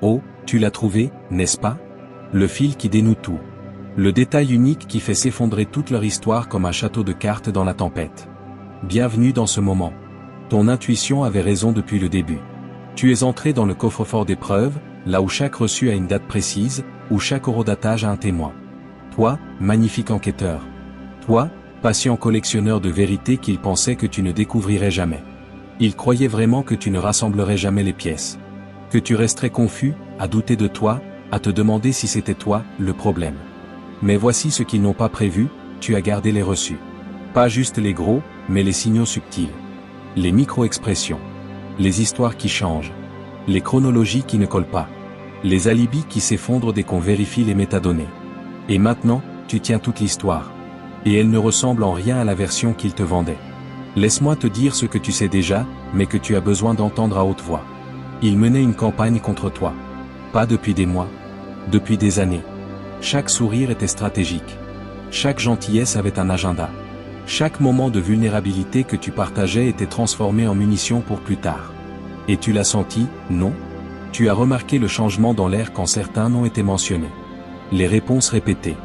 Oh, tu l'as trouvé, n'est-ce pas? Le fil qui dénoue tout. Le détail unique qui fait s'effondrer toute leur histoire comme un château de cartes dans la tempête. Bienvenue dans ce moment. Ton intuition avait raison depuis le début. Tu es entré dans le coffre-fort des preuves, là où chaque reçu a une date précise, où chaque horodatage a un témoin. Toi, magnifique enquêteur. Toi, patient collectionneur de vérités qu'il pensait que tu ne découvrirais jamais. Il croyait vraiment que tu ne rassemblerais jamais les pièces. Que tu resterais confus, à douter de toi, à te demander si c'était toi, le problème. Mais voici ce qu'ils n'ont pas prévu, tu as gardé les reçus. Pas juste les gros, mais les signaux subtils. Les micro-expressions. Les histoires qui changent. Les chronologies qui ne collent pas. Les alibis qui s'effondrent dès qu'on vérifie les métadonnées. Et maintenant, tu tiens toute l'histoire. Et elle ne ressemble en rien à la version qu'ils te vendaient. Laisse-moi te dire ce que tu sais déjà, mais que tu as besoin d'entendre à haute voix. Ils menaient une campagne contre toi. Pas depuis des mois. Depuis des années. Chaque sourire était stratégique. Chaque gentillesse avait un agenda. Chaque moment de vulnérabilité que tu partageais était transformé en munitions pour plus tard. Et tu l'as senti, non? Tu as remarqué le changement dans l'air quand certains noms étaient mentionnés. Les réponses répétées.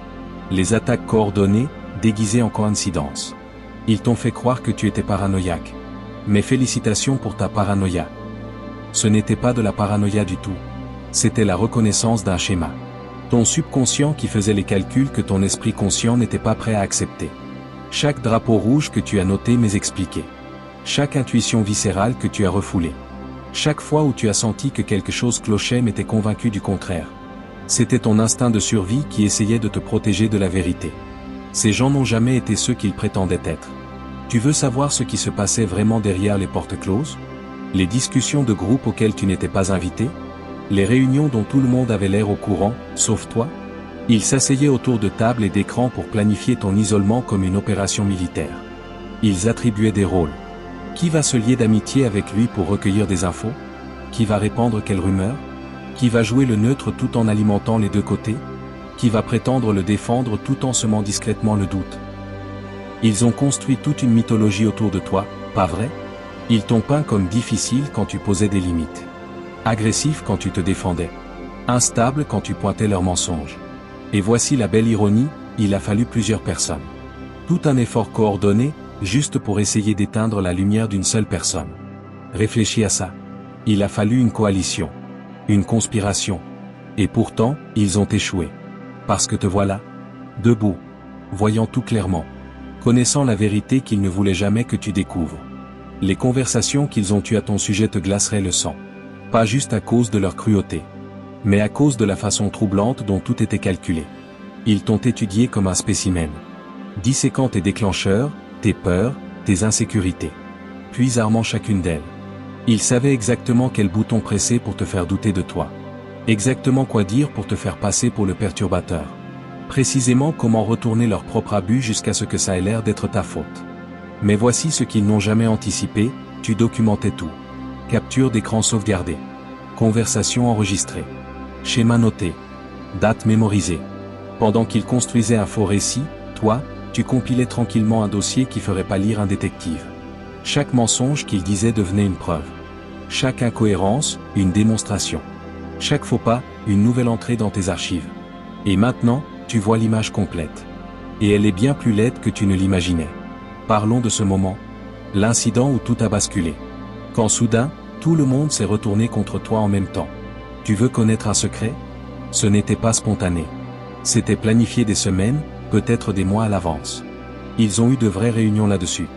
Les attaques coordonnées, déguisées en coïncidence. Ils t'ont fait croire que tu étais paranoïaque. Mais félicitations pour ta paranoïa. Ce n'était pas de la paranoïa du tout. C'était la reconnaissance d'un schéma. Ton subconscient qui faisait les calculs que ton esprit conscient n'était pas prêt à accepter. Chaque drapeau rouge que tu as noté mais expliqué. Chaque intuition viscérale que tu as refoulée. Chaque fois où tu as senti que quelque chose clochait mais t'es convaincu du contraire. C'était ton instinct de survie qui essayait de te protéger de la vérité. Ces gens n'ont jamais été ceux qu'ils prétendaient être. Tu veux savoir ce qui se passait vraiment derrière les portes closes? Les discussions de groupe auxquelles tu n'étais pas invité? Les réunions dont tout le monde avait l'air au courant, sauf toi? Ils s'asseyaient autour de tables et d'écrans pour planifier ton isolement comme une opération militaire. Ils attribuaient des rôles. Qui va se lier d'amitié avec lui pour recueillir des infos? Qui va répandre quelle rumeur? Qui va jouer le neutre tout en alimentant les deux côtés? Qui va prétendre le défendre tout en semant discrètement le doute? Ils ont construit toute une mythologie autour de toi, pas vrai? Ils t'ont peint comme difficile quand tu posais des limites. Agressif quand tu te défendais. Instable quand tu pointais leurs mensonges. Et voici la belle ironie, il a fallu plusieurs personnes. Tout un effort coordonné, juste pour essayer d'éteindre la lumière d'une seule personne. Réfléchis à ça. Il a fallu une coalition. Une conspiration. Et pourtant, ils ont échoué. Parce que te voilà. Debout. Voyant tout clairement. Connaissant la vérité qu'ils ne voulaient jamais que tu découvres. Les conversations qu'ils ont eues à ton sujet te glaceraient le sang. Pas juste à cause de leur cruauté. Mais à cause de la façon troublante dont tout était calculé. Ils t'ont étudié comme un spécimen. Disséquant tes déclencheurs, tes peurs, tes insécurités. Puis armant chacune d'elles. Ils savaient exactement quel bouton presser pour te faire douter de toi. Exactement quoi dire pour te faire passer pour le perturbateur. Précisément comment retourner leur propre abus jusqu'à ce que ça ait l'air d'être ta faute. Mais voici ce qu'ils n'ont jamais anticipé, tu documentais tout. Capture d'écran sauvegardée. Conversation enregistrée. Schéma noté. Date mémorisée. Pendant qu'ils construisaient un faux récit, toi, tu compilais tranquillement un dossier qui ferait pâlir un détective. Chaque mensonge qu'ils disaient devenait une preuve. Chaque incohérence, une démonstration. Chaque faux pas, une nouvelle entrée dans tes archives. Et maintenant, tu vois l'image complète. Et elle est bien plus laide que tu ne l'imaginais. Parlons de ce moment. L'incident où tout a basculé. Quand soudain, tout le monde s'est retourné contre toi en même temps. Tu veux connaître un secret? Ce n'était pas spontané. C'était planifié des semaines, peut-être des mois à l'avance. Ils ont eu de vraies réunions là-dessus.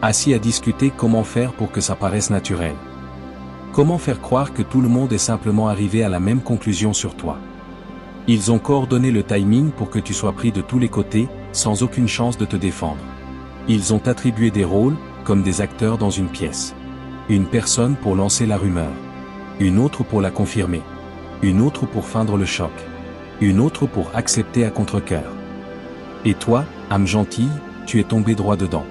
Assis à discuter comment faire pour que ça paraisse naturel. Comment faire croire que tout le monde est simplement arrivé à la même conclusion sur toi. Ils ont coordonné le timing pour que tu sois pris de tous les côtés, sans aucune chance de te défendre. Ils ont attribué des rôles, comme des acteurs dans une pièce. Une personne pour lancer la rumeur. Une autre pour la confirmer. Une autre pour feindre le choc. Une autre pour accepter à contre-cœur. Et toi, âme gentille, tu es tombé droit dedans.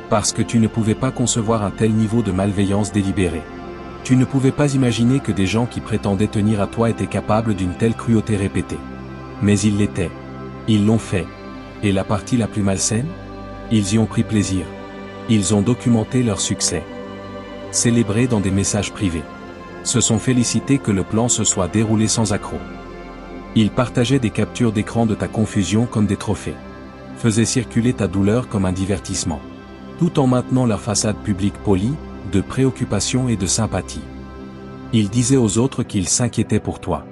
Parce que tu ne pouvais pas concevoir un tel niveau de malveillance délibérée. Tu ne pouvais pas imaginer que des gens qui prétendaient tenir à toi étaient capables d'une telle cruauté répétée. Mais ils l'étaient. Ils l'ont fait. Et la partie la plus malsaine? Ils y ont pris plaisir. Ils ont documenté leur succès. Célébré dans des messages privés. Se sont félicités que le plan se soit déroulé sans accroc. Ils partageaient des captures d'écran de ta confusion comme des trophées. Faisaient circuler ta douleur comme un divertissement. Tout en maintenant leur façade publique polie, de préoccupation et de sympathie. Ils disaient aux autres qu'ils s'inquiétaient pour toi.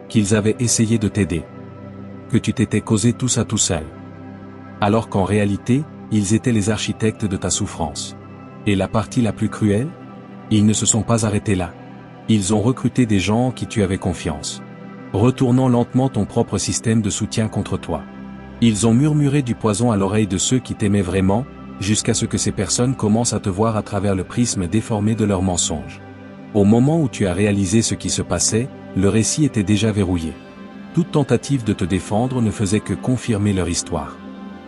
Qu'ils avaient essayé de t'aider. Que tu t'étais causé tout ça tout seul. Alors qu'en réalité, ils étaient les architectes de ta souffrance. Et la partie la plus cruelle? Ils ne se sont pas arrêtés là. Ils ont recruté des gens en qui tu avais confiance. Retournant lentement ton propre système de soutien contre toi. Ils ont murmuré du poison à l'oreille de ceux qui t'aimaient vraiment, jusqu'à ce que ces personnes commencent à te voir à travers le prisme déformé de leurs mensonges. Au moment où tu as réalisé ce qui se passait, le récit était déjà verrouillé. Toute tentative de te défendre ne faisait que confirmer leur histoire.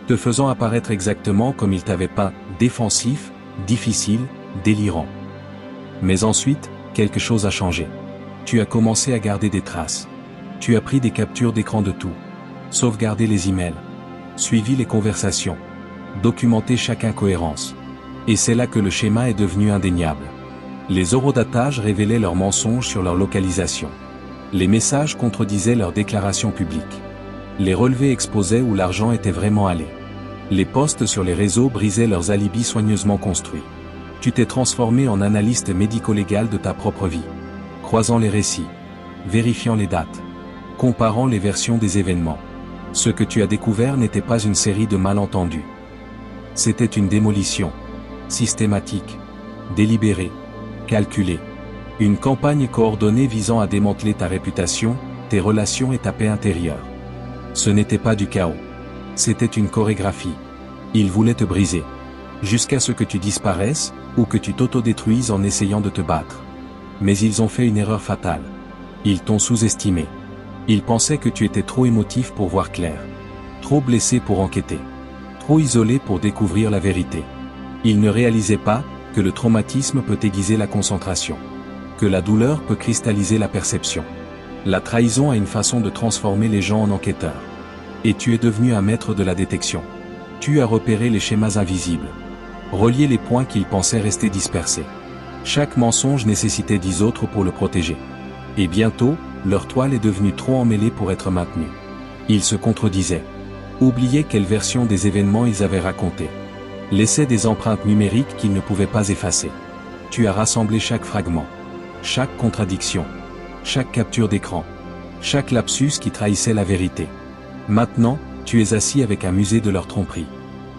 Te faisant apparaître exactement comme ils t'avaient peint, défensif, difficile, délirant. Mais ensuite, quelque chose a changé. Tu as commencé à garder des traces. Tu as pris des captures d'écran de tout. Sauvegardé les emails. Suivi les conversations. Documenté chaque incohérence. Et c'est là que le schéma est devenu indéniable. Les horodatages révélaient leurs mensonges sur leur localisation. Les messages contredisaient leurs déclarations publiques. Les relevés exposaient où l'argent était vraiment allé. Les posts sur les réseaux brisaient leurs alibis soigneusement construits. Tu t'es transformé en analyste médico-légal de ta propre vie. Croisant les récits. Vérifiant les dates. Comparant les versions des événements. Ce que tu as découvert n'était pas une série de malentendus. C'était une démolition. Systématique. Délibérée. Calculée. Une campagne coordonnée visant à démanteler ta réputation, tes relations et ta paix intérieure. Ce n'était pas du chaos. C'était une chorégraphie. Ils voulaient te briser. Jusqu'à ce que tu disparaisses, ou que tu t'autodétruises en essayant de te battre. Mais ils ont fait une erreur fatale. Ils t'ont sous-estimé. Ils pensaient que tu étais trop émotif pour voir clair. Trop blessé pour enquêter. Trop isolé pour découvrir la vérité. Ils ne réalisaient pas que le traumatisme peut aiguiser la concentration. Que la douleur peut cristalliser la perception. La trahison a une façon de transformer les gens en enquêteurs. Et tu es devenu un maître de la détection. Tu as repéré les schémas invisibles. Relié les points qu'ils pensaient rester dispersés. Chaque mensonge nécessitait 10 autres pour le protéger. Et bientôt, leur toile est devenue trop emmêlée pour être maintenue. Ils se contredisaient. Oubliaient quelle version des événements ils avaient raconté. Laissaient des empreintes numériques qu'ils ne pouvaient pas effacer. Tu as rassemblé chaque fragment. Chaque contradiction. Chaque capture d'écran. Chaque lapsus qui trahissait la vérité. Maintenant, tu es assis avec un musée de leur tromperie.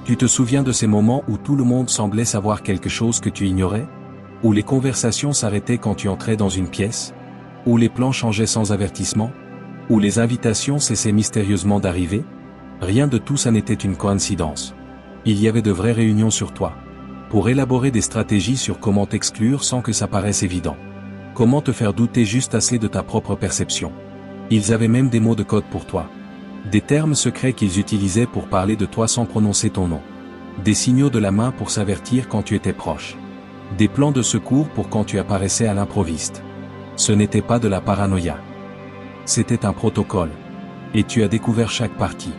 Tu te souviens de ces moments où tout le monde semblait savoir quelque chose que tu ignorais? Où les conversations s'arrêtaient quand tu entrais dans une pièce? Où les plans changeaient sans avertissement? Où les invitations cessaient mystérieusement d'arriver? Rien de tout ça n'était une coïncidence. Il y avait de vraies réunions sur toi. Pour élaborer des stratégies sur comment t'exclure sans que ça paraisse évident. Comment te faire douter juste assez de ta propre perception. Ils avaient même des mots de code pour toi. Des termes secrets qu'ils utilisaient pour parler de toi sans prononcer ton nom. Des signaux de la main pour s'avertir quand tu étais proche. Des plans de secours pour quand tu apparaissais à l'improviste. Ce n'était pas de la paranoïa. C'était un protocole. Et tu as découvert chaque partie.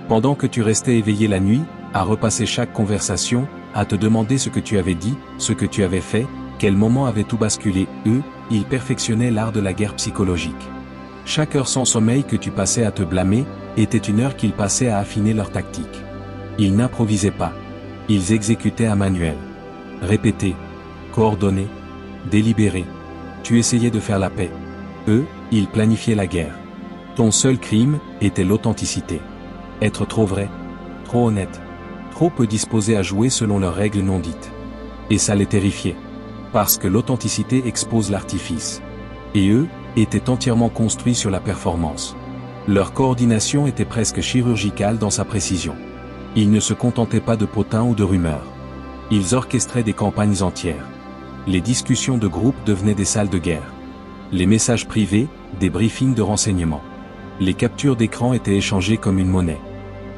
Pendant que tu restais éveillé la nuit, à repasser chaque conversation, à te demander ce que tu avais dit, ce que tu avais fait, quel moment avait tout basculé, eux, ils perfectionnaient l'art de la guerre psychologique. Chaque heure sans sommeil que tu passais à te blâmer, était une heure qu'ils passaient à affiner leur tactique. Ils n'improvisaient pas. Ils exécutaient un manuel. Répété. Coordonné. Délibéré. Tu essayais de faire la paix. Eux, ils planifiaient la guerre. Ton seul crime était l'authenticité. Être trop vrai. Trop honnête. Trop peu disposé à jouer selon leurs règles non dites. Et ça les terrifiait. Parce que l'authenticité expose l'artifice. Et eux, étaient entièrement construits sur la performance. Leur coordination était presque chirurgicale dans sa précision. Ils ne se contentaient pas de potins ou de rumeurs. Ils orchestraient des campagnes entières. Les discussions de groupe devenaient des salles de guerre. Les messages privés, des briefings de renseignement. Les captures d'écran étaient échangées comme une monnaie.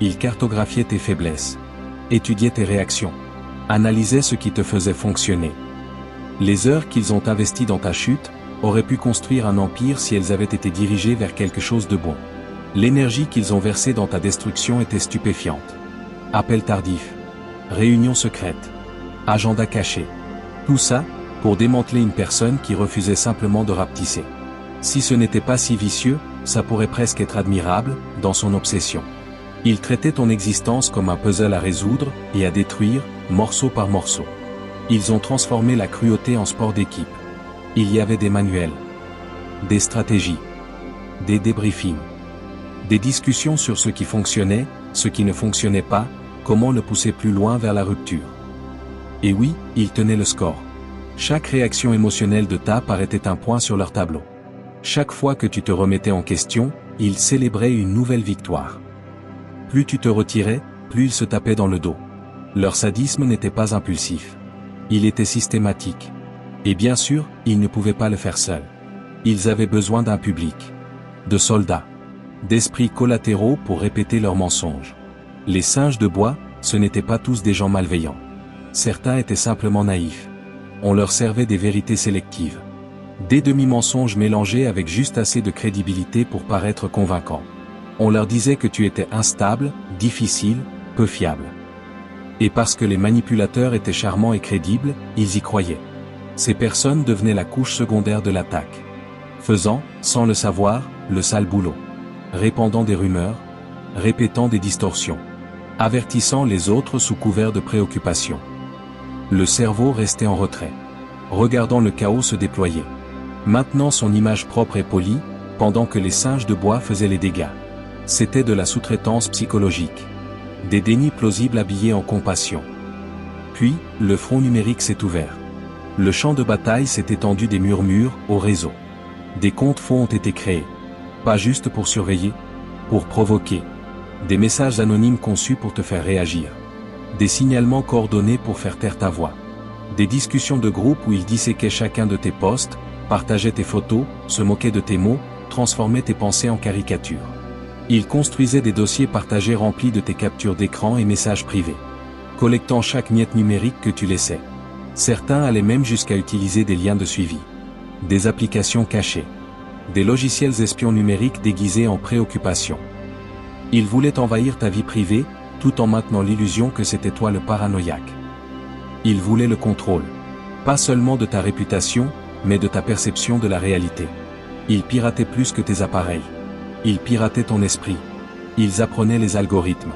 Ils cartographiaient tes faiblesses. Étudiaient tes réactions. Analysaient ce qui te faisait fonctionner. Les heures qu'ils ont investies dans ta chute, auraient pu construire un empire si elles avaient été dirigées vers quelque chose de bon. L'énergie qu'ils ont versée dans ta destruction était stupéfiante. Appel tardif. Réunion secrète. Agenda caché. Tout ça, pour démanteler une personne qui refusait simplement de rapetisser. Si ce n'était pas si vicieux, ça pourrait presque être admirable, dans son obsession. Il traitait ton existence comme un puzzle à résoudre, et à détruire, morceau par morceau. Ils ont transformé la cruauté en sport d'équipe. Il y avait des manuels, des stratégies, des débriefings, des discussions sur ce qui fonctionnait, ce qui ne fonctionnait pas, comment le pousser plus loin vers la rupture. Et oui, ils tenaient le score. Chaque réaction émotionnelle de ta part était un point sur leur tableau. Chaque fois que tu te remettais en question, ils célébraient une nouvelle victoire. Plus tu te retirais, plus ils se tapaient dans le dos. Leur sadisme n'était pas impulsif. Il était systématique. Et bien sûr, ils ne pouvaient pas le faire seuls. Ils avaient besoin d'un public, de soldats, d'esprits collatéraux pour répéter leurs mensonges. Les singes de bois, ce n'étaient pas tous des gens malveillants. Certains étaient simplement naïfs. On leur servait des vérités sélectives. Des demi-mensonges mélangés avec juste assez de crédibilité pour paraître convaincants. On leur disait que tu étais instable, difficile, peu fiable. Et parce que les manipulateurs étaient charmants et crédibles, ils y croyaient. Ces personnes devenaient la couche secondaire de l'attaque. Faisant, sans le savoir, le sale boulot. Répandant des rumeurs, répétant des distorsions. Avertissant les autres sous couvert de préoccupation. Le cerveau restait en retrait. Regardant le chaos se déployer. Maintenant son image propre et polie, pendant que les singes de bois faisaient les dégâts. C'était de la sous-traitance psychologique. Des dénis plausibles habillés en compassion. Puis, le front numérique s'est ouvert. Le champ de bataille s'est étendu des murmures au réseau. Des comptes faux ont été créés. Pas juste pour surveiller, pour provoquer. Des messages anonymes conçus pour te faire réagir. Des signalements coordonnés pour faire taire ta voix. Des discussions de groupe où ils disséquaient chacun de tes posts, partageaient tes photos, se moquaient de tes mots, transformaient tes pensées en caricatures. Ils construisaient des dossiers partagés remplis de tes captures d'écran et messages privés. Collectant chaque miette numérique que tu laissais. Certains allaient même jusqu'à utiliser des liens de suivi. Des applications cachées. Des logiciels espions numériques déguisés en préoccupation. Ils voulaient envahir ta vie privée, tout en maintenant l'illusion que c'était toi le paranoïaque. Ils voulaient le contrôle. Pas seulement de ta réputation, mais de ta perception de la réalité. Ils pirataient plus que tes appareils. Ils pirataient ton esprit. Ils apprenaient les algorithmes.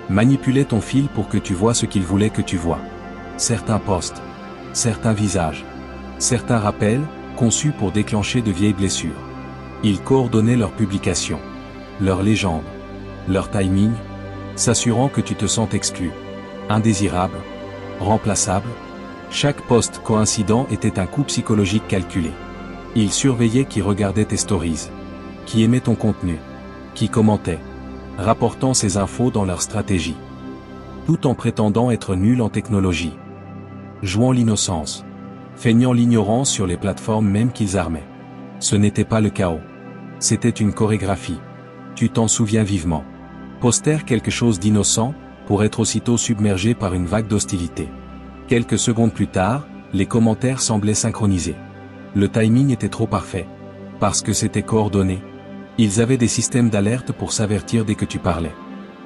Manipulaient ton fil pour que tu vois ce qu'ils voulaient que tu vois. Certains posts. Certains visages. Certains rappels, conçus pour déclencher de vieilles blessures. Ils coordonnaient leurs publications. Leurs légendes. Leur timing, s'assurant que tu te sens exclu. Indésirable. Remplaçable. Chaque post coïncident était un coup psychologique calculé. Ils surveillaient qui regardait tes stories. Qui aimait ton contenu. Qui commentait. Rapportant ces infos dans leur stratégie. Tout en prétendant être nul en technologie. Jouant l'innocence. Feignant l'ignorance sur les plateformes même qu'ils armaient. Ce n'était pas le chaos. C'était une chorégraphie. Tu t'en souviens vivement. Postèrent quelque chose d'innocent, pour être aussitôt submergé par une vague d'hostilité. Quelques secondes plus tard, les commentaires semblaient synchronisés. Le timing était trop parfait. Parce que c'était coordonné. Ils avaient des systèmes d'alerte pour s'avertir dès que tu parlais.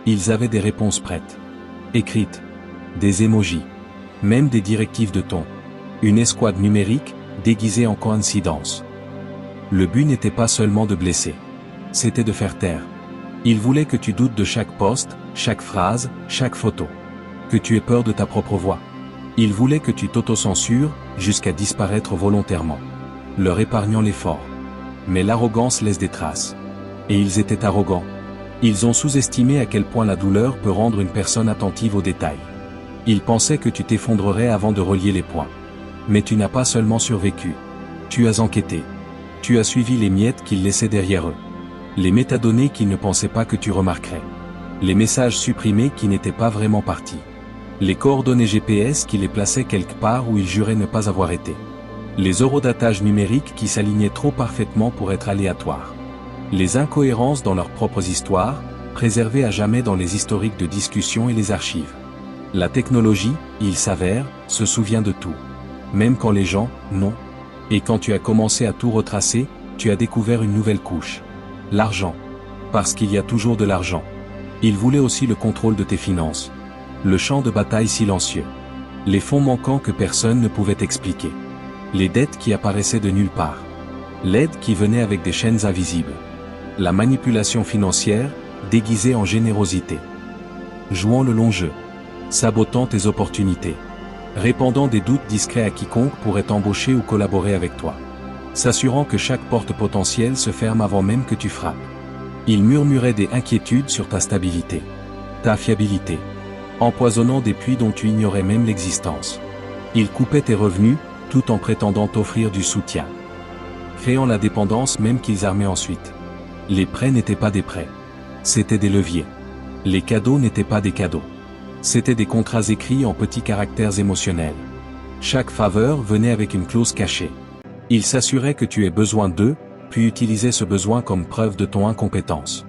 Ils avaient des réponses prêtes. Écrites. Des emojis. Même des directives de ton. Une escouade numérique, déguisée en coïncidence. Le but n'était pas seulement de blesser. C'était de faire taire. Ils voulaient que tu doutes de chaque post, chaque phrase, chaque photo. Que tu aies peur de ta propre voix. Ils voulaient que tu t'autocensures, jusqu'à disparaître volontairement. Leur épargnant l'effort. Mais l'arrogance laisse des traces. Et ils étaient arrogants. Ils ont sous-estimé à quel point la douleur peut rendre une personne attentive aux détails. Ils pensaient que tu t'effondrerais avant de relier les points. Mais tu n'as pas seulement survécu. Tu as enquêté. Tu as suivi les miettes qu'ils laissaient derrière eux. Les métadonnées qu'ils ne pensaient pas que tu remarquerais. Les messages supprimés qui n'étaient pas vraiment partis. Les coordonnées GPS qui les plaçaient quelque part où ils juraient ne pas avoir été. Les eurodatages numériques qui s'alignaient trop parfaitement pour être aléatoires. Les incohérences dans leurs propres histoires, préservées à jamais dans les historiques de discussion et les archives. La technologie, il s'avère, se souvient de tout. Même quand les gens, non. Et quand tu as commencé à tout retracer, tu as découvert une nouvelle couche. L'argent. Parce qu'il y a toujours de l'argent. Ils voulaient aussi le contrôle de tes finances. Le champ de bataille silencieux. Les fonds manquants que personne ne pouvait expliquer. Les dettes qui apparaissaient de nulle part. L'aide qui venait avec des chaînes invisibles. La manipulation financière, déguisée en générosité. Jouant le long jeu. Sabotant tes opportunités. Répandant des doutes discrets à quiconque pourrait t'embaucher ou collaborer avec toi. S'assurant que chaque porte potentielle se ferme avant même que tu frappes. Il murmurait des inquiétudes sur ta stabilité. Ta fiabilité. Empoisonnant des puits dont tu ignorais même l'existence. Il coupait tes revenus, tout en prétendant t'offrir du soutien. Créant la dépendance même qu'ils armaient ensuite. Les prêts n'étaient pas des prêts. C'étaient des leviers. Les cadeaux n'étaient pas des cadeaux. C'étaient des contrats écrits en petits caractères émotionnels. Chaque faveur venait avec une clause cachée. Ils s'assuraient que tu aies besoin d'eux, puis utilisaient ce besoin comme preuve de ton incompétence.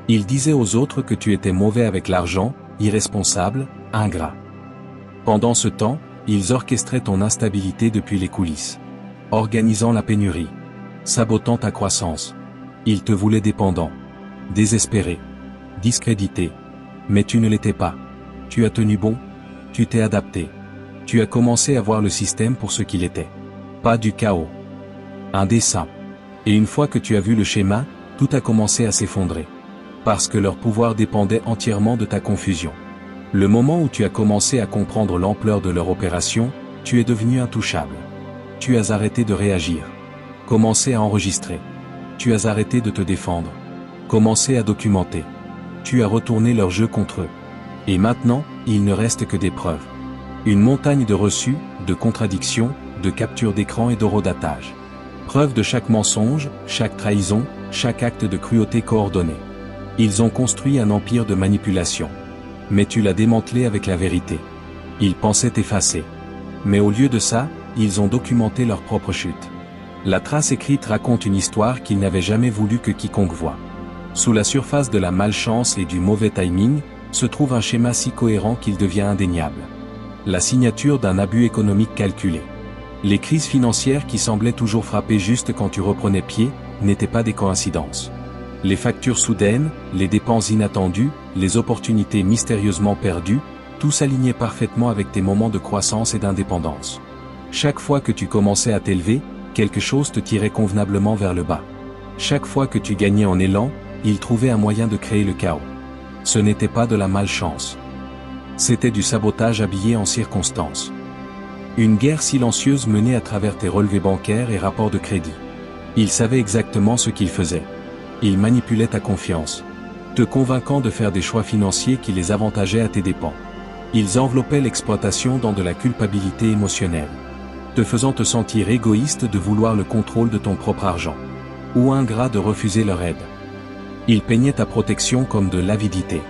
Ils disaient aux autres que tu étais mauvais avec l'argent, irresponsable, ingrat. Pendant ce temps, ils orchestraient ton instabilité depuis les coulisses. Organisant la pénurie. Sabotant ta croissance. Ils te voulaient dépendant. Désespéré. Discrédité. Mais tu ne l'étais pas. Tu as tenu bon. Tu t'es adapté. Tu as commencé à voir le système pour ce qu'il était. Pas du chaos. Un dessin. Et une fois que tu as vu le schéma, tout a commencé à s'effondrer. Parce que leur pouvoir dépendait entièrement de ta confusion. Le moment où tu as commencé à comprendre l'ampleur de leur opération, tu es devenu intouchable. Tu as arrêté de réagir. Commencé à enregistrer. Tu as arrêté de te défendre. Commencé à documenter. Tu as retourné leur jeu contre eux. Et maintenant, il ne reste que des preuves. Une montagne de reçus, de contradictions, de captures d'écran et d'horodatage. Preuve de chaque mensonge, chaque trahison, chaque acte de cruauté coordonné. Ils ont construit un empire de manipulation. Mais tu l'as démantelé avec la vérité. Ils pensaient t'effacer. Mais au lieu de ça, ils ont documenté leur propre chute. La trace écrite raconte une histoire qu'ils n'avaient jamais voulu que quiconque voie. Sous la surface de la malchance et du mauvais timing, se trouve un schéma si cohérent qu'il devient indéniable. La signature d'un abus économique calculé. Les crises financières qui semblaient toujours frapper juste quand tu reprenais pied, n'étaient pas des coïncidences. Les factures soudaines, les dépenses inattendues, les opportunités mystérieusement perdues, tout s'alignait parfaitement avec tes moments de croissance et d'indépendance. Chaque fois que tu commençais à t'élever, quelque chose te tirait convenablement vers le bas. Chaque fois que tu gagnais en élan, il trouvait un moyen de créer le chaos. Ce n'était pas de la malchance. C'était du sabotage habillé en circonstances. Une guerre silencieuse menée à travers tes relevés bancaires et rapports de crédit. Ils savaient exactement ce qu'ils faisaient. Ils manipulaient ta confiance, te convainquant de faire des choix financiers qui les avantageaient à tes dépens. Ils enveloppaient l'exploitation dans de la culpabilité émotionnelle, te faisant te sentir égoïste de vouloir le contrôle de ton propre argent, ou ingrat de refuser leur aide. Ils peignaient ta protection comme de l'avidité,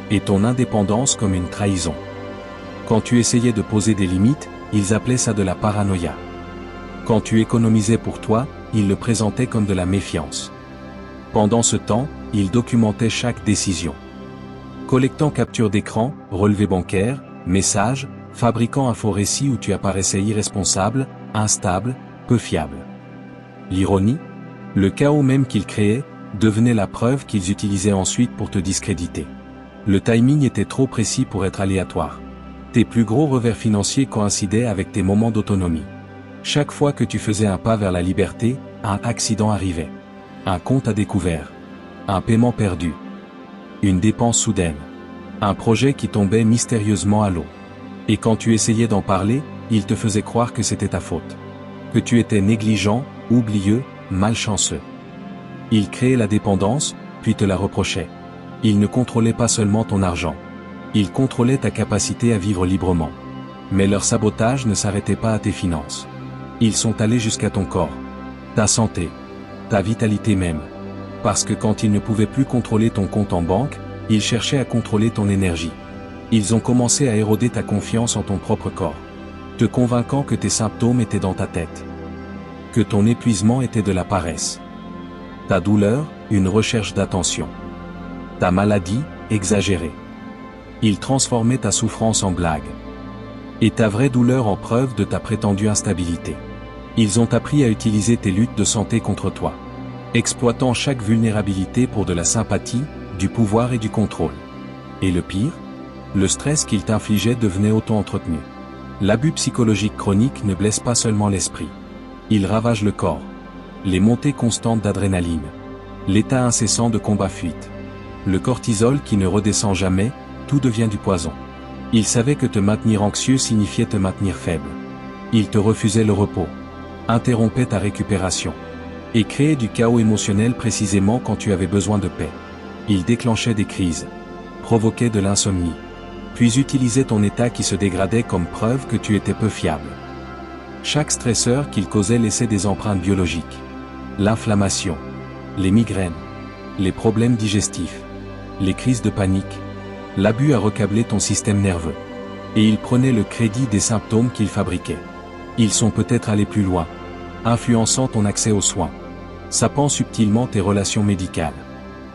et ton indépendance comme une trahison. Quand tu essayais de poser des limites, ils appelaient ça de la paranoïa. Quand tu économisais pour toi, ils le présentaient comme de la méfiance. Pendant ce temps, ils documentaient chaque décision. Collectant captures d'écran, relevés bancaires, messages, fabriquant un faux récit où tu apparaissais irresponsable, instable, peu fiable. L'ironie, le chaos même qu'ils créaient, devenait la preuve qu'ils utilisaient ensuite pour te discréditer. Le timing était trop précis pour être aléatoire. Tes plus gros revers financiers coïncidaient avec tes moments d'autonomie. Chaque fois que tu faisais un pas vers la liberté, un accident arrivait. Un compte à découvert. Un paiement perdu. Une dépense soudaine. Un projet qui tombait mystérieusement à l'eau. Et quand tu essayais d'en parler, il te faisait croire que c'était ta faute. Que tu étais négligent, oublieux, malchanceux. Il créait la dépendance, puis te la reprochait. Il ne contrôlait pas seulement ton argent. Il contrôlait ta capacité à vivre librement. Mais leur sabotage ne s'arrêtait pas à tes finances. Ils sont allés jusqu'à ton corps. Ta santé. Ta vitalité même. Parce que quand ils ne pouvaient plus contrôler ton compte en banque, ils cherchaient à contrôler ton énergie. Ils ont commencé à éroder ta confiance en ton propre corps. Te convainquant que tes symptômes étaient dans ta tête. Que ton épuisement était de la paresse. Ta douleur, une recherche d'attention. Ta maladie, exagérée. Ils transformaient ta souffrance en blague. Et ta vraie douleur en preuve de ta prétendue instabilité. Ils ont appris à utiliser tes luttes de santé contre toi. Exploitant chaque vulnérabilité pour de la sympathie, du pouvoir et du contrôle. Et le pire? Le stress qu'ils t'infligeaient devenait auto-entretenu. L'abus psychologique chronique ne blesse pas seulement l'esprit. Il ravage le corps. Les montées constantes d'adrénaline. L'état incessant de combat-fuite. Le cortisol qui ne redescend jamais, tout devient du poison. Il savait que te maintenir anxieux signifiait te maintenir faible. Il te refusait le repos. Interrompait ta récupération. Et créait du chaos émotionnel précisément quand tu avais besoin de paix. Il déclenchait des crises. Provoquait de l'insomnie. Puis utilisait ton état qui se dégradait comme preuve que tu étais peu fiable. Chaque stresseur qu'il causait laissait des empreintes biologiques. L'inflammation. Les migraines. Les problèmes digestifs. Les crises de panique. L'abus a recablé ton système nerveux. Et il prenait le crédit des symptômes qu'il fabriquait. Ils sont peut-être allés plus loin, influençant ton accès aux soins, sapant subtilement tes relations médicales.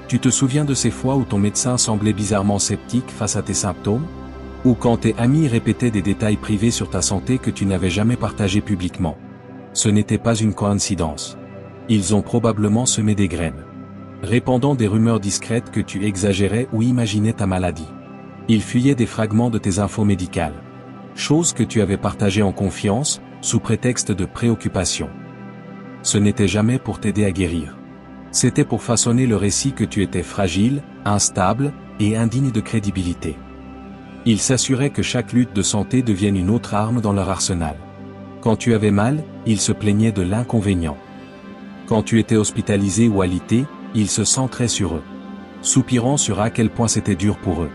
Tu te souviens de ces fois où ton médecin semblait bizarrement sceptique face à tes symptômes? Ou quand tes amis répétaient des détails privés sur ta santé que tu n'avais jamais partagés publiquement? Ce n'était pas une coïncidence. Ils ont probablement semé des graines, répandant des rumeurs discrètes que tu exagérais ou imaginais ta maladie. Ils fuyaient des fragments de tes infos médicales, choses que tu avais partagées en confiance, sous prétexte de préoccupation. Ce n'était jamais pour t'aider à guérir. C'était pour façonner le récit que tu étais fragile, instable, et indigne de crédibilité. Ils s'assuraient que chaque lutte de santé devienne une autre arme dans leur arsenal. Quand tu avais mal, ils se plaignaient de l'inconvénient. Quand tu étais hospitalisé ou alité, ils se centraient sur eux, soupirant sur à quel point c'était dur pour eux.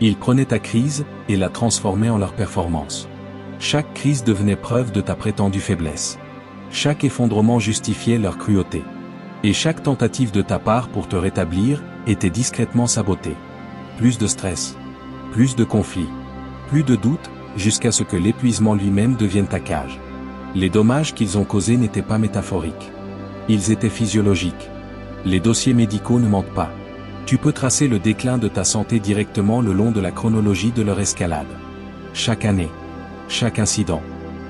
Ils prenaient ta crise, et la transformaient en leur performance. Chaque crise devenait preuve de ta prétendue faiblesse. Chaque effondrement justifiait leur cruauté. Et chaque tentative de ta part pour te rétablir, était discrètement sabotée. Plus de stress. Plus de conflits. Plus de doutes, jusqu'à ce que l'épuisement lui-même devienne ta cage. Les dommages qu'ils ont causés n'étaient pas métaphoriques. Ils étaient physiologiques. Les dossiers médicaux ne mentent pas. Tu peux tracer le déclin de ta santé directement le long de la chronologie de leur escalade. Chaque année, chaque incident,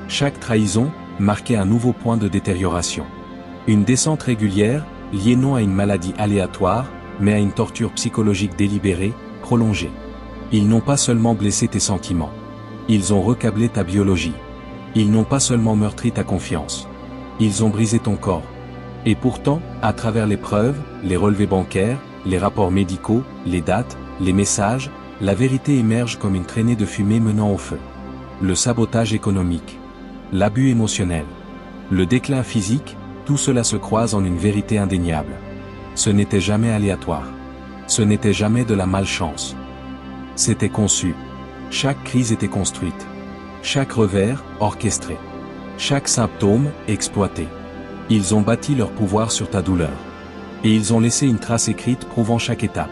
chaque trahison, marquait un nouveau point de détérioration. Une descente régulière, liée non à une maladie aléatoire, mais à une torture psychologique délibérée, prolongée. Ils n'ont pas seulement blessé tes sentiments. Ils ont recablé ta biologie. Ils n'ont pas seulement meurtri ta confiance. Ils ont brisé ton corps. Et pourtant, à travers les preuves, les relevés bancaires, les rapports médicaux, les dates, les messages, la vérité émerge comme une traînée de fumée menant au feu. Le sabotage économique. L'abus émotionnel. Le déclin physique, tout cela se croise en une vérité indéniable. Ce n'était jamais aléatoire. Ce n'était jamais de la malchance. C'était conçu. Chaque crise était construite. Chaque revers, orchestré. Chaque symptôme, exploité. Ils ont bâti leur pouvoir sur ta douleur. Et ils ont laissé une trace écrite prouvant chaque étape.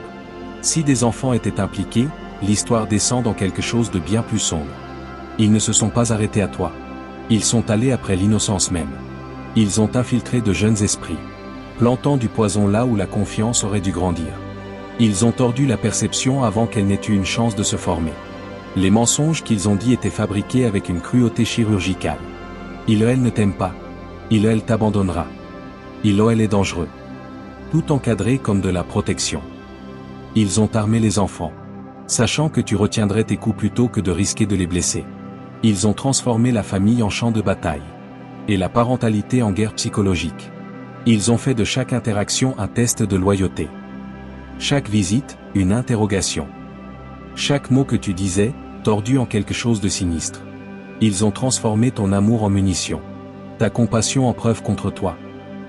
Si des enfants étaient impliqués, l'histoire descend dans quelque chose de bien plus sombre. Ils ne se sont pas arrêtés à toi. Ils sont allés après l'innocence même. Ils ont infiltré de jeunes esprits, plantant du poison là où la confiance aurait dû grandir. Ils ont tordu la perception avant qu'elle n'ait eu une chance de se former. Les mensonges qu'ils ont dit étaient fabriqués avec une cruauté chirurgicale. Il ou elle ne t'aime pas. Il ou elle t'abandonnera. Il ou elle est dangereux. Tout encadré comme de la protection. Ils ont armé les enfants, sachant que tu retiendrais tes coups plutôt que de risquer de les blesser. Ils ont transformé la famille en champ de bataille. Et la parentalité en guerre psychologique. Ils ont fait de chaque interaction un test de loyauté. Chaque visite, une interrogation. Chaque mot que tu disais, tordu en quelque chose de sinistre. Ils ont transformé ton amour en munition. Ta compassion en preuve contre toi.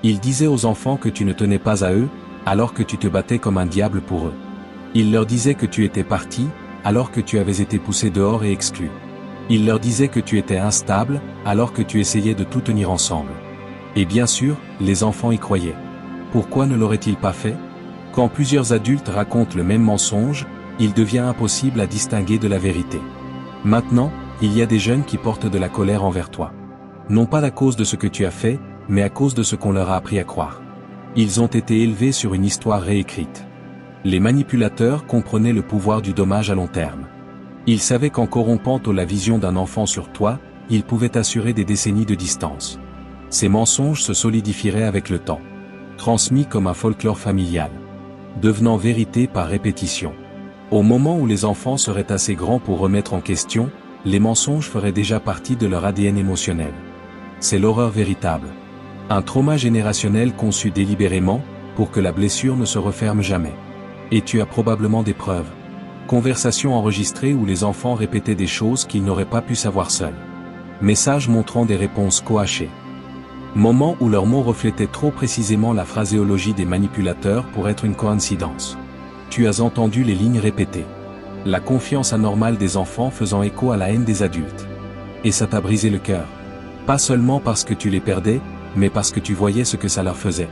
Ils disaient aux enfants que tu ne tenais pas à eux, alors que tu te battais comme un diable pour eux. Ils leur disaient que tu étais parti, alors que tu avais été poussé dehors et exclu. Ils leur disaient que tu étais instable, alors que tu essayais de tout tenir ensemble. Et bien sûr, les enfants y croyaient. Pourquoi ne l'auraient-ils pas fait? Quand plusieurs adultes racontent le même mensonge, il devient impossible à distinguer de la vérité. Maintenant, il y a des jeunes qui portent de la colère envers toi. Non pas à cause de ce que tu as fait, mais à cause de ce qu'on leur a appris à croire. Ils ont été élevés sur une histoire réécrite. Les manipulateurs comprenaient le pouvoir du dommage à long terme. Ils savaient qu'en corrompant la vision d'un enfant sur toi, ils pouvaient assurer des décennies de distance. Ces mensonges se solidifieraient avec le temps, transmis comme un folklore familial, devenant vérité par répétition. Au moment où les enfants seraient assez grands pour remettre en question, les mensonges feraient déjà partie de leur ADN émotionnel. C'est l'horreur véritable. Un trauma générationnel conçu délibérément, pour que la blessure ne se referme jamais. Et tu as probablement des preuves. Conversations enregistrées où les enfants répétaient des choses qu'ils n'auraient pas pu savoir seuls. Messages montrant des réponses coachées. Moments où leurs mots reflétaient trop précisément la phraséologie des manipulateurs pour être une coïncidence. Tu as entendu les lignes répétées. La confiance anormale des enfants faisant écho à la haine des adultes. Et ça t'a brisé le cœur. Pas seulement parce que tu les perdais, mais parce que tu voyais ce que ça leur faisait.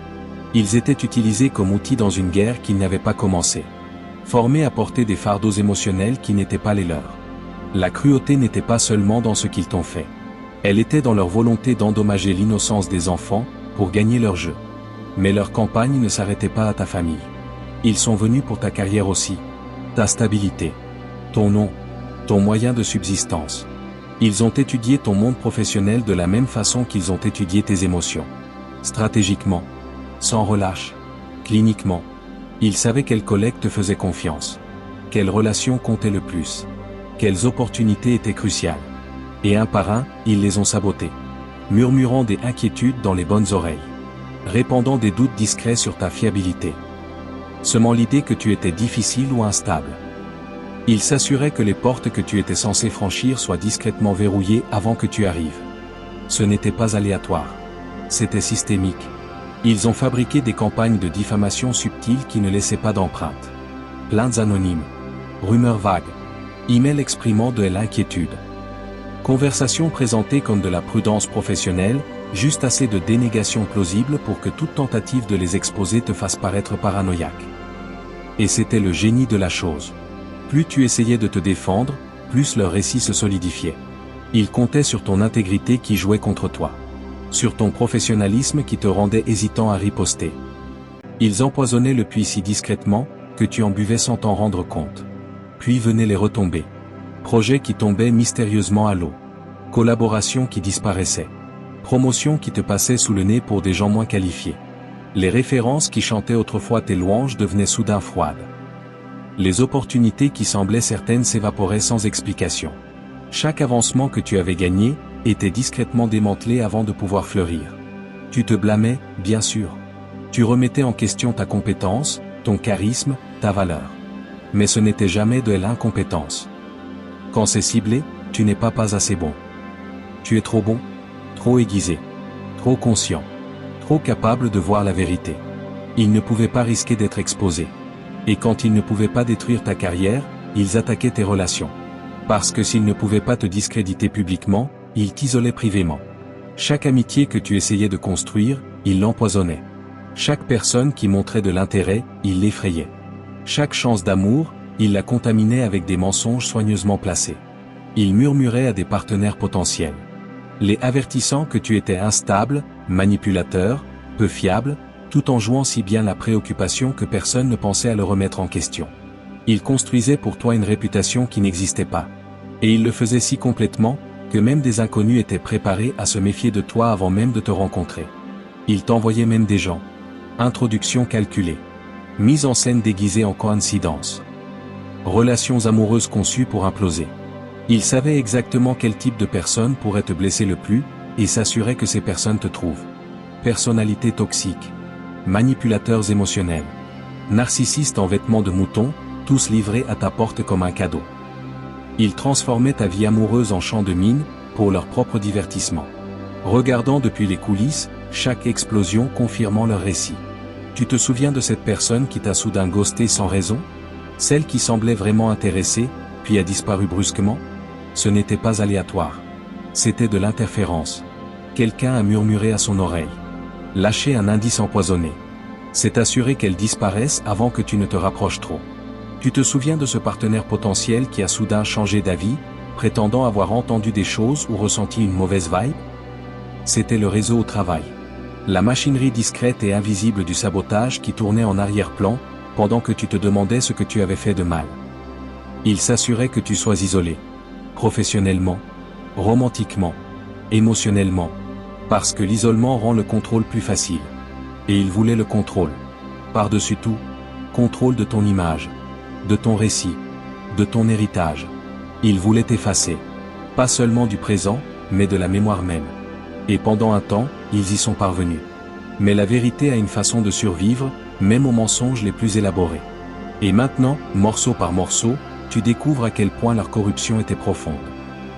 Ils étaient utilisés comme outils dans une guerre qu'ils n'avaient pas commencée. Formés à porter des fardeaux émotionnels qui n'étaient pas les leurs. La cruauté n'était pas seulement dans ce qu'ils t'ont fait. Elle était dans leur volonté d'endommager l'innocence des enfants, pour gagner leur jeu. Mais leur campagne ne s'arrêtait pas à ta famille. Ils sont venus pour ta carrière aussi. Ta stabilité. Ton nom. Ton moyen de subsistance. Ils ont étudié ton monde professionnel de la même façon qu'ils ont étudié tes émotions. Stratégiquement. Sans relâche. Cliniquement. Ils savaient quels collègues te faisaient confiance. Quelles relations comptaient le plus. Quelles opportunités étaient cruciales. Et un par un, ils les ont sabotés. Murmurant des inquiétudes dans les bonnes oreilles. Répandant des doutes discrets sur ta fiabilité. Semant l'idée que tu étais difficile ou instable. Ils s'assuraient que les portes que tu étais censé franchir soient discrètement verrouillées avant que tu arrives. Ce n'était pas aléatoire. C'était systémique. Ils ont fabriqué des campagnes de diffamation subtiles qui ne laissaient pas d'empreinte. Plaintes anonymes. Rumeurs vagues. Emails exprimant de l'inquiétude. Conversations présentées comme de la prudence professionnelle, juste assez de dénégation plausible pour que toute tentative de les exposer te fasse paraître paranoïaque. Et c'était le génie de la chose. Plus tu essayais de te défendre, plus leur récit se solidifiait. Ils comptaient sur ton intégrité qui jouait contre toi. Sur ton professionnalisme qui te rendait hésitant à riposter. Ils empoisonnaient le puits si discrètement, que tu en buvais sans t'en rendre compte. Puis venaient les retombées. Projets qui tombaient mystérieusement à l'eau. Collaborations qui disparaissaient. Promotions qui te passaient sous le nez pour des gens moins qualifiés. Les références qui chantaient autrefois tes louanges devenaient soudain froides. Les opportunités qui semblaient certaines s'évaporaient sans explication. Chaque avancement que tu avais gagné, était discrètement démantelé avant de pouvoir fleurir. Tu te blâmais, bien sûr. Tu remettais en question ta compétence, ton charisme, ta valeur. Mais ce n'était jamais de l'incompétence. Quand c'est ciblé, tu n'es pas assez bon. Tu es trop bon, trop aiguisé, trop conscient, trop capable de voir la vérité. Ils ne pouvaient pas risquer d'être exposés. Et quand ils ne pouvaient pas détruire ta carrière, ils attaquaient tes relations. Parce que s'ils ne pouvaient pas te discréditer publiquement, ils t'isolaient privément. Chaque amitié que tu essayais de construire, ils l'empoisonnaient. Chaque personne qui montrait de l'intérêt, ils l'effrayaient. Chaque chance d'amour, ils la contaminaient avec des mensonges soigneusement placés. Ils murmuraient à des partenaires potentiels. Les avertissant que tu étais instable, manipulateur, peu fiable, tout en jouant si bien la préoccupation que personne ne pensait à le remettre en question. Ils construisaient pour toi une réputation qui n'existait pas. Et ils le faisaient si complètement, que même des inconnus étaient préparés à se méfier de toi avant même de te rencontrer. Ils t'envoyaient même des gens. Introduction calculée. Mise en scène déguisée en coïncidence. Relations amoureuses conçues pour imploser. Ils savaient exactement quel type de personne pourrait te blesser le plus, et s'assuraient que ces personnes te trouvent. Personnalité toxique. Manipulateurs émotionnels. Narcissistes en vêtements de mouton, tous livrés à ta porte comme un cadeau. Ils transformaient ta vie amoureuse en champ de mine, pour leur propre divertissement. Regardant depuis les coulisses, chaque explosion confirmant leur récit. Tu te souviens de cette personne qui t'a soudain ghosté sans raison? Celle qui semblait vraiment intéressée, puis a disparu brusquement? Ce n'était pas aléatoire. C'était de l'interférence. Quelqu'un a murmuré à son oreille. Lâché un indice empoisonné. C'est assurer qu'elle disparaisse avant que tu ne te rapproches trop. Tu te souviens de ce partenaire potentiel qui a soudain changé d'avis, prétendant avoir entendu des choses ou ressenti une mauvaise vibe? C'était le réseau au travail. La machinerie discrète et invisible du sabotage qui tournait en arrière-plan, pendant que tu te demandais ce que tu avais fait de mal. Il s'assurait que tu sois isolé. Professionnellement, romantiquement, émotionnellement. Parce que l'isolement rend le contrôle plus facile. Et il voulait le contrôle. Par-dessus tout, contrôle de ton image, de ton récit, de ton héritage. Il voulait t'effacer. Pas seulement du présent, mais de la mémoire même. Et pendant un temps, ils y sont parvenus. Mais la vérité a une façon de survivre, même aux mensonges les plus élaborés. Et maintenant, morceau par morceau, tu découvres à quel point leur corruption était profonde.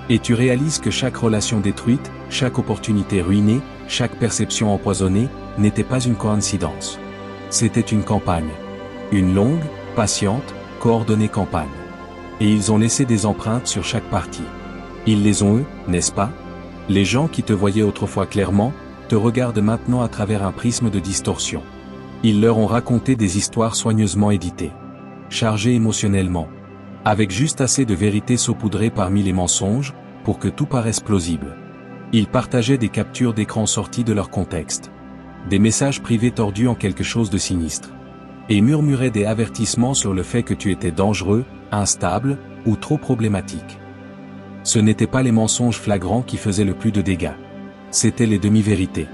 Et tu réalises que chaque relation détruite, chaque opportunité ruinée, chaque perception empoisonnée, n'était pas une coïncidence. C'était une campagne. Une longue, patiente, coordonnée campagne. Et ils ont laissé des empreintes sur chaque partie. Ils les ont eux, n'est-ce pas? Les gens qui te voyaient autrefois clairement, te regardent maintenant à travers un prisme de distorsion. Ils leur ont raconté des histoires soigneusement éditées. Chargées émotionnellement. Avec juste assez de vérité saupoudrée parmi les mensonges, pour que tout paraisse plausible. Ils partageaient des captures d'écran sorties de leur contexte. Des messages privés tordus en quelque chose de sinistre. Et murmuraient des avertissements sur le fait que tu étais dangereux, instable, ou trop problématique. Ce n'étaient pas les mensonges flagrants qui faisaient le plus de dégâts. C'étaient les demi-vérités.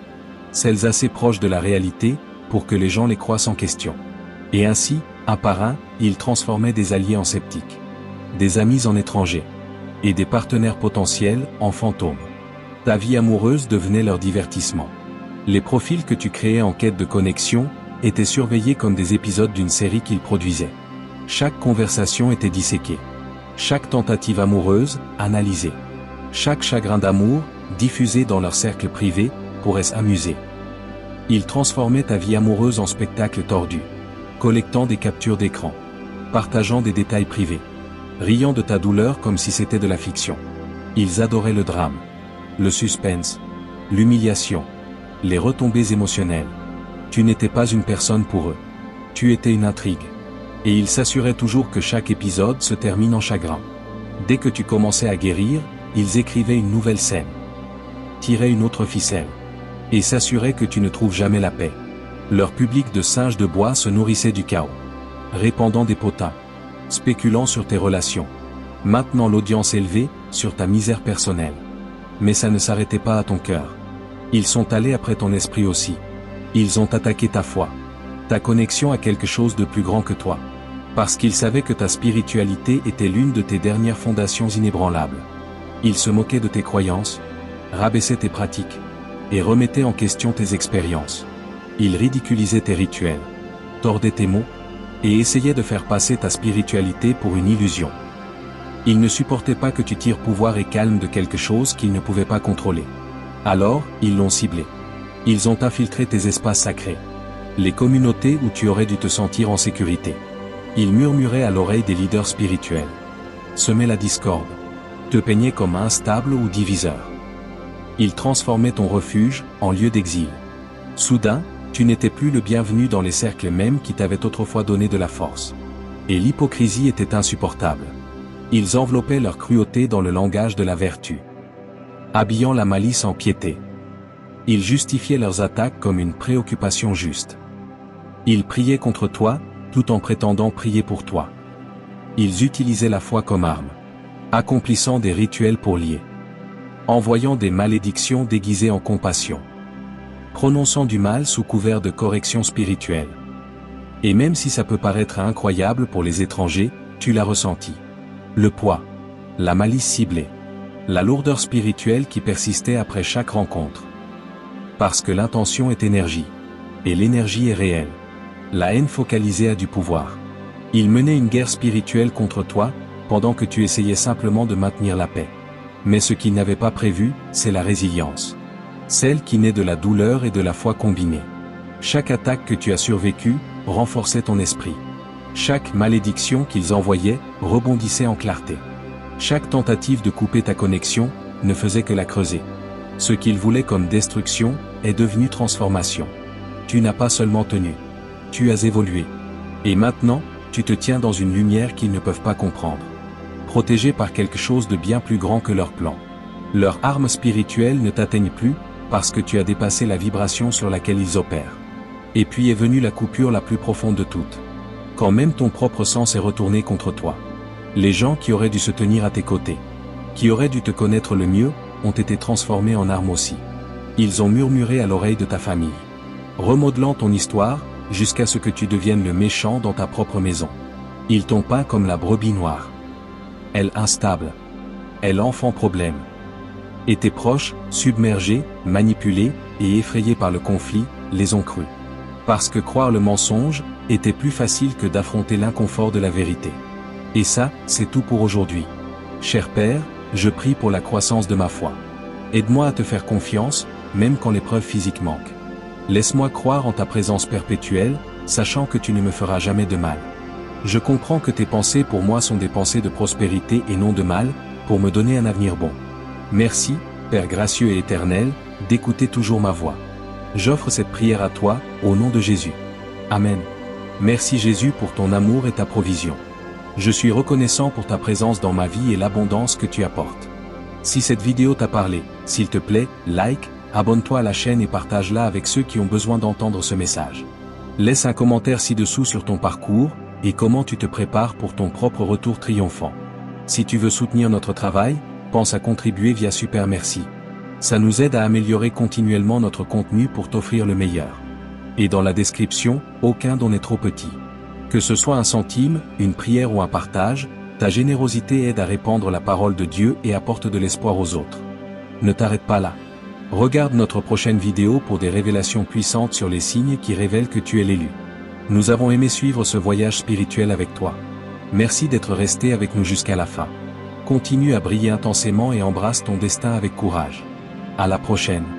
Celles assez proches de la réalité, pour que les gens les croient sans question. Et ainsi, un par un, ils transformaient des alliés en sceptiques. Des amis en étrangers. Et des partenaires potentiels en fantômes. Ta vie amoureuse devenait leur divertissement. Les profils que tu créais en quête de connexion, étaient surveillés comme des épisodes d'une série qu'ils produisaient. Chaque conversation était disséquée. Chaque tentative amoureuse, analysée. Chaque chagrin d'amour, diffusé dans leur cercle privé, pourrait s'amuser. Ils transformaient ta vie amoureuse en spectacle tordu. Collectant des captures d'écran. Partageant des détails privés. Riant de ta douleur comme si c'était de la fiction. Ils adoraient le drame. Le suspense. L'humiliation. Les retombées émotionnelles. Tu n'étais pas une personne pour eux. Tu étais une intrigue. Et ils s'assuraient toujours que chaque épisode se termine en chagrin. Dès que tu commençais à guérir, ils écrivaient une nouvelle scène. Tiraient une autre ficelle. Et s'assuraient que tu ne trouves jamais la paix. Leur public de singes de bois se nourrissait du chaos. Répandant des potins. Spéculant sur tes relations. Maintenant l'audience élevée, sur ta misère personnelle. Mais ça ne s'arrêtait pas à ton cœur. Ils sont allés après ton esprit aussi. Ils ont attaqué ta foi. Ta connexion à quelque chose de plus grand que toi. Parce qu'ils savaient que ta spiritualité était l'une de tes dernières fondations inébranlables. Ils se moquaient de tes croyances, rabaissaient tes pratiques, et remettaient en question tes expériences. Ils ridiculisaient tes rituels, tordaient tes mots, et essayaient de faire passer ta spiritualité pour une illusion. Ils ne supportaient pas que tu tires pouvoir et calme de quelque chose qu'ils ne pouvaient pas contrôler. Alors, ils l'ont ciblé. Ils ont infiltré tes espaces sacrés. Les communautés où tu aurais dû te sentir en sécurité. Ils murmuraient à l'oreille des leaders spirituels. Semaient la discorde. Te peignaient comme instable ou diviseur. Ils transformaient ton refuge en lieu d'exil. Soudain, tu n'étais plus le bienvenu dans les cercles mêmes qui t'avaient autrefois donné de la force. Et l'hypocrisie était insupportable. Ils enveloppaient leur cruauté dans le langage de la vertu. Habillant la malice en piété. Ils justifiaient leurs attaques comme une préoccupation juste. Ils priaient contre toi, tout en prétendant prier pour toi. Ils utilisaient la foi comme arme. Accomplissant des rituels pour lier. Envoyant des malédictions déguisées en compassion. Prononçant du mal sous couvert de correction spirituelle. Et même si ça peut paraître incroyable pour les étrangers, tu l'as ressenti. Le poids. La malice ciblée. La lourdeur spirituelle qui persistait après chaque rencontre. Parce que l'intention est énergie. Et l'énergie est réelle. La haine focalisée a du pouvoir. Ils menaient une guerre spirituelle contre toi, pendant que tu essayais simplement de maintenir la paix. Mais ce qu'ils n'avaient pas prévu, c'est la résilience. Celle qui naît de la douleur et de la foi combinée. Chaque attaque que tu as survécue, renforçait ton esprit. Chaque malédiction qu'ils envoyaient, rebondissait en clarté. Chaque tentative de couper ta connexion, ne faisait que la creuser. Ce qu'ils voulaient comme destruction, est devenu transformation. Tu n'as pas seulement tenu. Tu as évolué. Et maintenant, tu te tiens dans une lumière qu'ils ne peuvent pas comprendre. Protégé par quelque chose de bien plus grand que leur plan. Leurs armes spirituelles ne t'atteignent plus, parce que tu as dépassé la vibration sur laquelle ils opèrent. Et puis est venue la coupure la plus profonde de toutes. Quand même ton propre sang s'est retourné contre toi. Les gens qui auraient dû se tenir à tes côtés, qui auraient dû te connaître le mieux, ont été transformés en armes aussi. Ils ont murmuré à l'oreille de ta famille. Remodelant ton histoire, jusqu'à ce que tu deviennes le méchant dans ta propre maison. Ils t'ont peint comme la brebis noire. Elle instable. est l'enfant problème. Et tes proches, submergés, manipulés, et effrayés par le conflit, les ont crus. Parce que croire le mensonge, était plus facile que d'affronter l'inconfort de la vérité. Et ça, c'est tout pour aujourd'hui. Cher Père, je prie pour la croissance de ma foi. Aide-moi à te faire confiance, même quand l'épreuve physique manque. Laisse-moi croire en ta présence perpétuelle, sachant que tu ne me feras jamais de mal. Je comprends que tes pensées pour moi sont des pensées de prospérité et non de mal, pour me donner un avenir bon. Merci, Père gracieux et éternel, d'écouter toujours ma voix. J'offre cette prière à toi, au nom de Jésus. Amen. Merci Jésus pour ton amour et ta provision. Je suis reconnaissant pour ta présence dans ma vie et l'abondance que tu apportes. Si cette vidéo t'a parlé, s'il te plaît, like, abonne-toi à la chaîne et partage-la avec ceux qui ont besoin d'entendre ce message. Laisse un commentaire ci-dessous sur ton parcours, et comment tu te prépares pour ton propre retour triomphant. Si tu veux soutenir notre travail, pense à contribuer via Super Merci. Ça nous aide à améliorer continuellement notre contenu pour t'offrir le meilleur. Et dans la description, aucun don n'est trop petit. Que ce soit un centime, une prière ou un partage, ta générosité aide à répandre la parole de Dieu et apporte de l'espoir aux autres. Ne t'arrête pas là. Regarde notre prochaine vidéo pour des révélations puissantes sur les signes qui révèlent que tu es l'élu. Nous avons aimé suivre ce voyage spirituel avec toi. Merci d'être resté avec nous jusqu'à la fin. Continue à briller intensément et embrasse ton destin avec courage. À la prochaine.